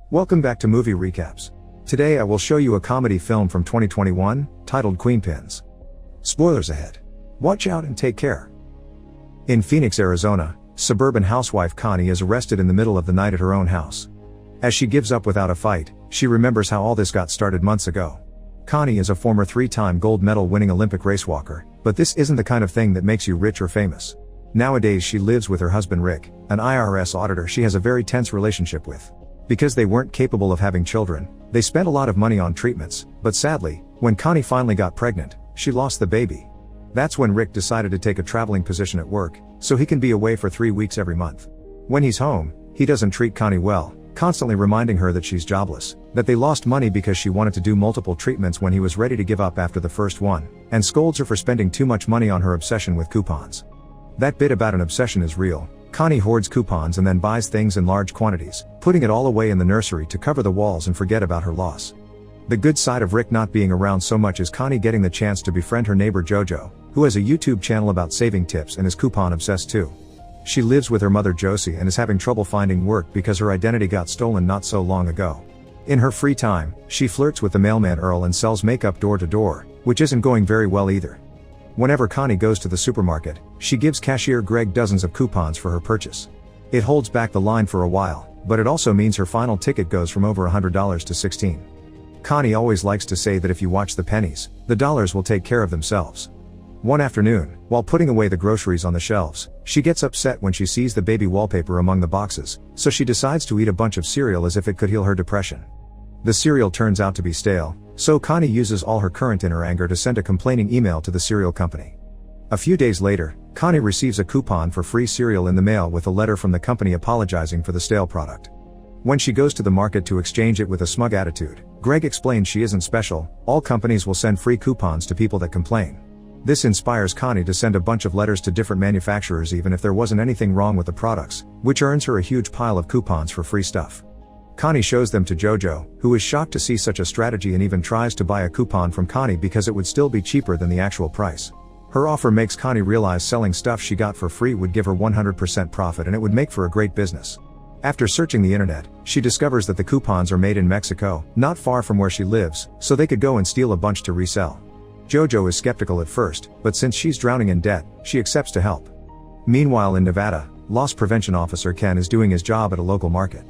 Welcome back to Movie Recaps. Today I will show you a comedy film from 2021, titled Queenpins. Spoilers ahead. Watch out and take care. In Phoenix, Arizona, suburban housewife Connie is arrested in the middle of the night at her own house. As she gives up without a fight, she remembers how all this got started months ago. Connie is a former 3-time gold medal winning Olympic racewalker, but this isn't the kind of thing that makes you rich or famous. Nowadays she lives with her husband Rick, an IRS auditor she has a very tense relationship with. Because they weren't capable of having children, they spent a lot of money on treatments, but sadly, when Connie finally got pregnant, she lost the baby. That's when Rick decided to take a traveling position at work, so he can be away for 3 weeks every month. When he's home, he doesn't treat Connie well, constantly reminding her that she's jobless, that they lost money because she wanted to do multiple treatments when he was ready to give up after the first one, and scolds her for spending too much money on her obsession with coupons. That bit about an obsession is real. Connie hoards coupons and then buys things in large quantities, putting it all away in the nursery to cover the walls and forget about her loss. The good side of Rick not being around so much is Connie getting the chance to befriend her neighbor Jojo, who has a YouTube channel about saving tips and is coupon obsessed too. She lives with her mother Josie and is having trouble finding work because her identity got stolen not so long ago. In her free time, she flirts with the mailman Earl and sells makeup door to door, which isn't going very well either. Whenever Connie goes to the supermarket, she gives cashier Greg dozens of coupons for her purchase. It holds back the line for a while, but it also means her final ticket goes from over $100 to $16. Connie always likes to say that if you watch the pennies, the dollars will take care of themselves. One afternoon, while putting away the groceries on the shelves, she gets upset when she sees the baby wallpaper among the boxes, so she decides to eat a bunch of cereal as if it could heal her depression. The cereal turns out to be stale, so Connie uses all her current inner anger to send a complaining email to the cereal company. A few days later, Connie receives a coupon for free cereal in the mail with a letter from the company apologizing for the stale product. When she goes to the market to exchange it with a smug attitude, Greg explains she isn't special, all companies will send free coupons to people that complain. This inspires Connie to send a bunch of letters to different manufacturers even if there wasn't anything wrong with the products, which earns her a huge pile of coupons for free stuff. Connie shows them to Jojo, who is shocked to see such a strategy and even tries to buy a coupon from Connie because it would still be cheaper than the actual price. Her offer makes Connie realize selling stuff she got for free would give her 100% profit and it would make for a great business. After searching the internet, she discovers that the coupons are made in Mexico, not far from where she lives, so they could go and steal a bunch to resell. Jojo is skeptical at first, but since she's drowning in debt, she accepts to help. Meanwhile in Nevada, loss prevention officer Ken is doing his job at a local market.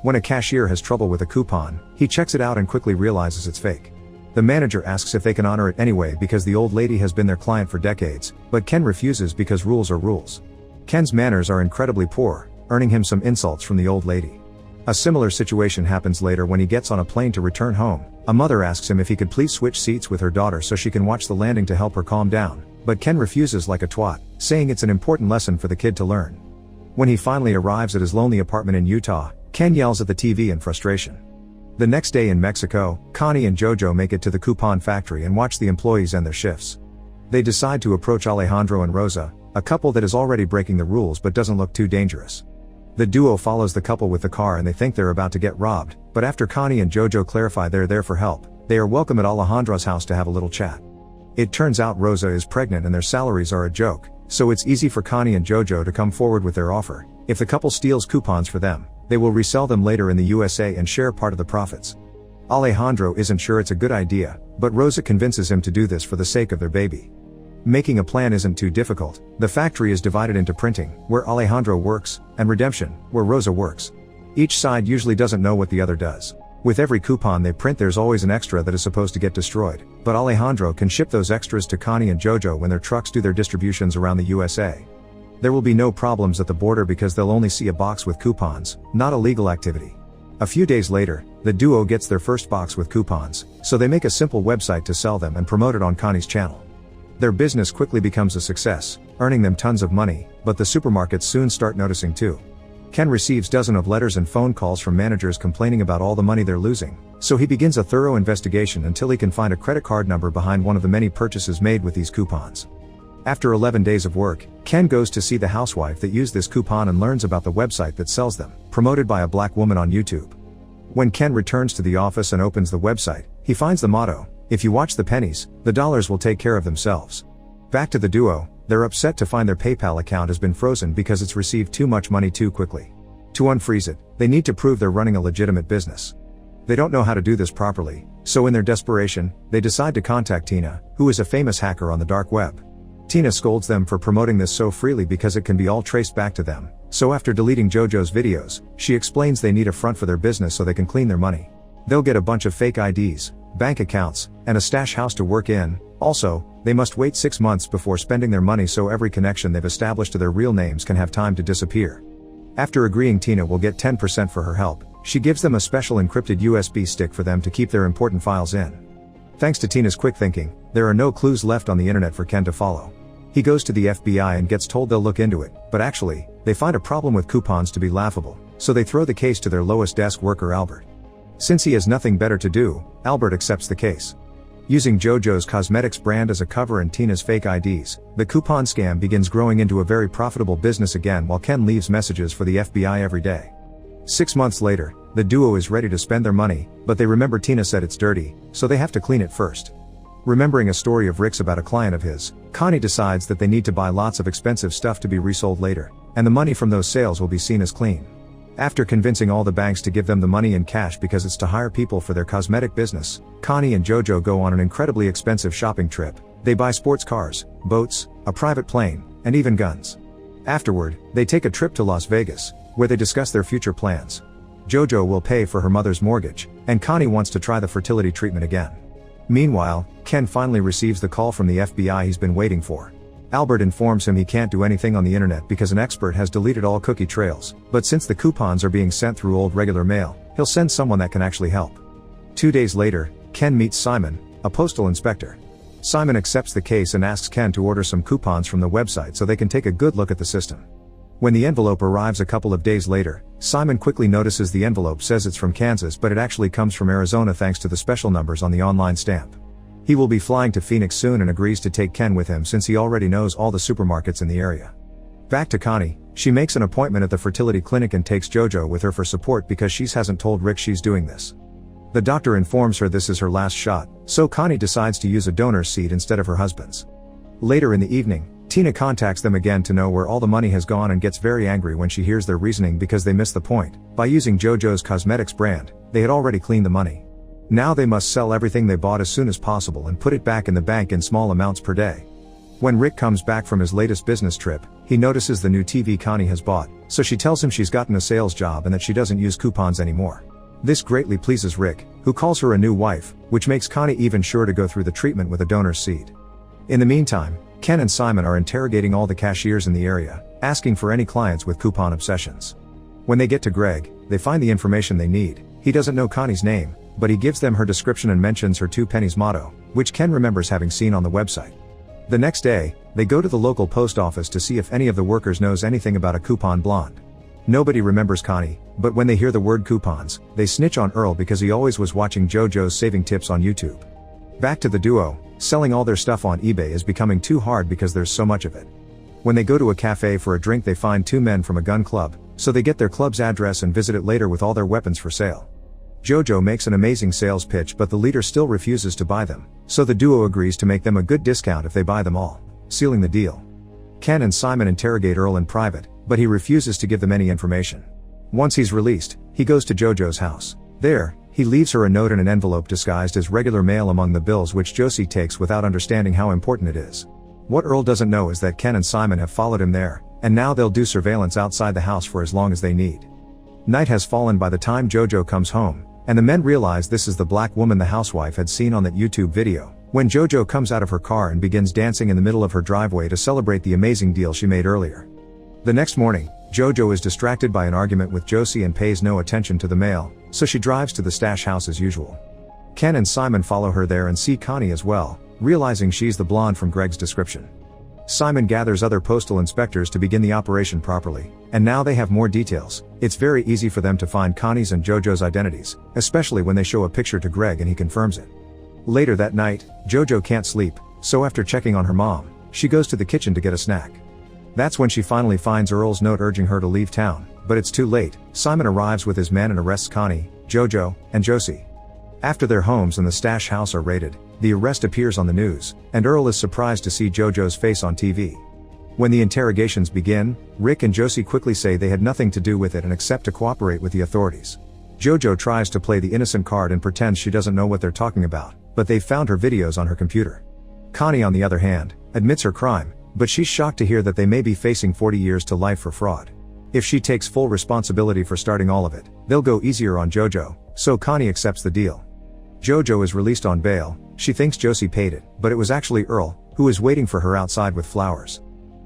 When a cashier has trouble with a coupon, he checks it out and quickly realizes it's fake. The manager asks if they can honor it anyway because the old lady has been their client for decades, but Ken refuses because rules are rules. Ken's manners are incredibly poor, earning him some insults from the old lady. A similar situation happens later when he gets on a plane to return home. A mother asks him if he could please switch seats with her daughter so she can watch the landing to help her calm down, but Ken refuses like a twat, saying it's an important lesson for the kid to learn. When he finally arrives at his lonely apartment in Utah, Ken yells at the TV in frustration. The next day in Mexico, Connie and Jojo make it to the coupon factory and watch the employees end their shifts. They decide to approach Alejandro and Rosa, a couple that is already breaking the rules but doesn't look too dangerous. The duo follows the couple with the car and they think they're about to get robbed, but after Connie and Jojo clarify they're there for help, they are welcome at Alejandro's house to have a little chat. It turns out Rosa is pregnant and their salaries are a joke, so it's easy for Connie and Jojo to come forward with their offer. If the couple steals coupons for them, they will resell them later in the USA and share part of the profits. Alejandro isn't sure it's a good idea, but Rosa convinces him to do this for the sake of their baby. Making a plan isn't too difficult. The factory is divided into printing, where Alejandro works, and redemption, where Rosa works. Each side usually doesn't know what the other does. With every coupon they print there's always an extra that is supposed to get destroyed, but Alejandro can ship those extras to Connie and Jojo when their trucks do their distributions around the USA. There will be no problems at the border because they'll only see a box with coupons, not a legal activity. A few days later, the duo gets their first box with coupons, so they make a simple website to sell them and promote it on Connie's channel. Their business quickly becomes a success, earning them tons of money, but the supermarkets soon start noticing too. Ken receives dozens of letters and phone calls from managers complaining about all the money they're losing, so he begins a thorough investigation until he can find a credit card number behind one of the many purchases made with these coupons. After 11 days of work, Ken goes to see the housewife that used this coupon and learns about the website that sells them, promoted by a black woman on YouTube. When Ken returns to the office and opens the website, he finds the motto, "If you watch the pennies, the dollars will take care of themselves." Back to the duo, they're upset to find their PayPal account has been frozen because it's received too much money too quickly. To unfreeze it, they need to prove they're running a legitimate business. They don't know how to do this properly, so in their desperation, they decide to contact Tina, who is a famous hacker on the dark web. Tina scolds them for promoting this so freely because it can be all traced back to them, so after deleting JoJo's videos, she explains they need a front for their business so they can clean their money. They'll get a bunch of fake IDs, bank accounts, and a stash house to work in. Also, they must wait 6 months before spending their money so every connection they've established to their real names can have time to disappear. After agreeing Tina will get 10% for her help, she gives them a special encrypted USB stick for them to keep their important files in. Thanks to Tina's quick thinking, there are no clues left on the internet for Ken to follow. He goes to the FBI and gets told they'll look into it, but actually, they find a problem with coupons to be laughable, so they throw the case to their lowest desk worker Albert. Since he has nothing better to do, Albert accepts the case. Using JoJo's cosmetics brand as a cover and Tina's fake IDs, the coupon scam begins growing into a very profitable business again while Ken leaves messages for the FBI every day. 6 months later, the duo is ready to spend their money, but they remember Tina said it's dirty, so they have to clean it first. Remembering a story of Rick's about a client of his, Connie decides that they need to buy lots of expensive stuff to be resold later, and the money from those sales will be seen as clean. After convincing all the banks to give them the money in cash because it's to hire people for their cosmetic business, Connie and JoJo go on an incredibly expensive shopping trip. They buy sports cars, boats, a private plane, and even guns. Afterward, they take a trip to Las Vegas, where they discuss their future plans. JoJo will pay for her mother's mortgage, and Connie wants to try the fertility treatment again. Meanwhile, Ken finally receives the call from the FBI he's been waiting for. Albert informs him he can't do anything on the internet because an expert has deleted all cookie trails, but since the coupons are being sent through old regular mail, he'll send someone that can actually help. 2 days later, Ken meets Simon, a postal inspector. Simon accepts the case and asks Ken to order some coupons from the website so they can take a good look at the system. When the envelope arrives a couple of days later, Simon quickly notices the envelope says it's from Kansas but it actually comes from Arizona thanks to the special numbers on the online stamp. He will be flying to Phoenix soon and agrees to take Ken with him since he already knows all the supermarkets in the area. Back to Connie, she makes an appointment at the fertility clinic and takes JoJo with her for support because she hasn't told Rick she's doing this. The doctor informs her this is her last shot, so Connie decides to use a donor's seed instead of her husband's. Later in the evening, Tina contacts them again to know where all the money has gone and gets very angry when she hears their reasoning because they missed the point. By using JoJo's cosmetics brand, they had already cleaned the money. Now they must sell everything they bought as soon as possible and put it back in the bank in small amounts per day. When Rick comes back from his latest business trip, he notices the new TV Connie has bought, so she tells him she's gotten a sales job and that she doesn't use coupons anymore. This greatly pleases Rick, who calls her a new wife, which makes Connie even sure to go through the treatment with a donor's seed. In the meantime, Ken and Simon are interrogating all the cashiers in the area, asking for any clients with coupon obsessions. When they get to Greg, they find the information they need. He doesn't know Connie's name, but he gives them her description and mentions her 2 pennies motto, which Ken remembers having seen on the website. The next day, they go to the local post office to see if any of the workers knows anything about a coupon blonde. Nobody remembers Connie, but when they hear the word coupons, they snitch on Earl because he always was watching JoJo's saving tips on YouTube. Back to the duo, selling all their stuff on eBay is becoming too hard because there's so much of it. When they go to a cafe for a drink they find 2 men from a gun club, so they get their club's address and visit it later with all their weapons for sale. JoJo makes an amazing sales pitch but the leader still refuses to buy them, so the duo agrees to make them a good discount if they buy them all, sealing the deal. Ken and Simon interrogate Earl in private, but he refuses to give them any information. Once he's released, he goes to JoJo's house. There, he leaves her a note in an envelope disguised as regular mail among the bills which Josie takes without understanding how important it is. What Earl doesn't know is that Ken and Simon have followed him there, and now they'll do surveillance outside the house for as long as they need. Night has fallen by the time JoJo comes home, and the men realize this is the black woman the housewife had seen on that YouTube video, when JoJo comes out of her car and begins dancing in the middle of her driveway to celebrate the amazing deal she made earlier. The next morning, JoJo is distracted by an argument with Josie and pays no attention to the mail, so she drives to the stash house as usual. Ken and Simon follow her there and see Connie as well, realizing she's the blonde from Greg's description. Simon gathers other postal inspectors to begin the operation properly, and now they have more details. It's very easy for them to find Connie's and JoJo's identities, especially when they show a picture to Greg and he confirms it. Later that night, JoJo can't sleep, so after checking on her mom, she goes to the kitchen to get a snack. That's when she finally finds Earl's note urging her to leave town, but it's too late. Simon arrives with his men and arrests Connie, JoJo, and Josie. After their homes and the stash house are raided, the arrest appears on the news, and Earl is surprised to see JoJo's face on TV. When the interrogations begin, Rick and Josie quickly say they had nothing to do with it and accept to cooperate with the authorities. Jojo tries to play the innocent card and pretends she doesn't know what they're talking about, but they've found her videos on her computer. Connie, on the other hand, admits her crime, but she's shocked to hear that they may be facing 40 years to life for fraud. If she takes full responsibility for starting all of it, they'll go easier on Jojo, so Connie accepts the deal. Jojo is released on bail. She thinks Josie paid it, but it was actually Earl, who is waiting for her outside with flowers.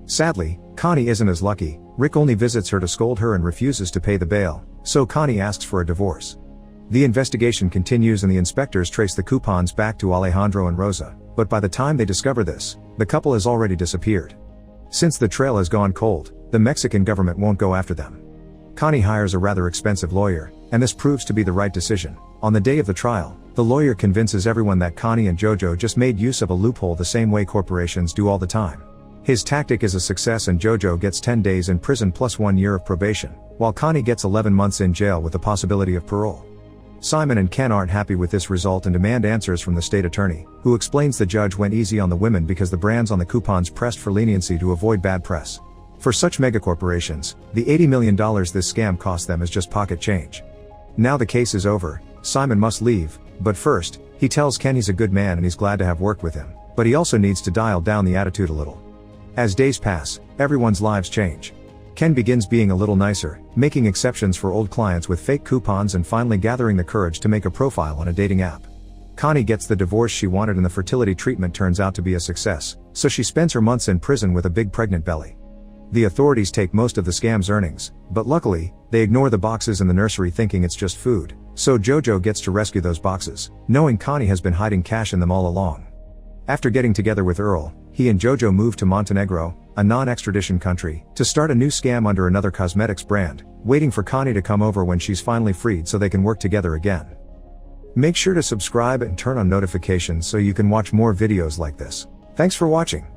Sadly, Connie isn't as lucky. Rick only visits her to scold her and refuses to pay the bail, so Connie asks for a divorce. The investigation continues and the inspectors trace the coupons back to Alejandro and Rosa, but by the time they discover this, the couple has already disappeared. Since the trail has gone cold, the Mexican government won't go after them. Connie hires a rather expensive lawyer, and this proves to be the right decision. On the day of the trial, the lawyer convinces everyone that Connie and Jojo just made use of a loophole the same way corporations do all the time. His tactic is a success and Jojo gets 10 days in prison plus 1 year of probation, while Connie gets 11 months in jail with the possibility of parole. Simon and Ken aren't happy with this result and demand answers from the state attorney, who explains the judge went easy on the women because the brands on the coupons pressed for leniency to avoid bad press. For such megacorporations, the $80 million this scam cost them is just pocket change. Now the case is over, Simon must leave, but first, he tells Ken he's a good man and he's glad to have worked with him, but he also needs to dial down the attitude a little. As days pass, everyone's lives change. Ken begins being a little nicer, making exceptions for old clients with fake coupons and finally gathering the courage to make a profile on a dating app. Connie gets the divorce she wanted and the fertility treatment turns out to be a success, so she spends her months in prison with a big pregnant belly. The authorities take most of the scam's earnings, but luckily, they ignore the boxes in the nursery thinking it's just food, so Jojo gets to rescue those boxes, knowing Connie has been hiding cash in them all along. After getting together with Earl, he and Jojo move to Montenegro, a non-extradition country, to start a new scam under another cosmetics brand, waiting for Connie to come over when she's finally freed so they can work together again. Make sure to subscribe and turn on notifications so you can watch more videos like this. Thanks for watching.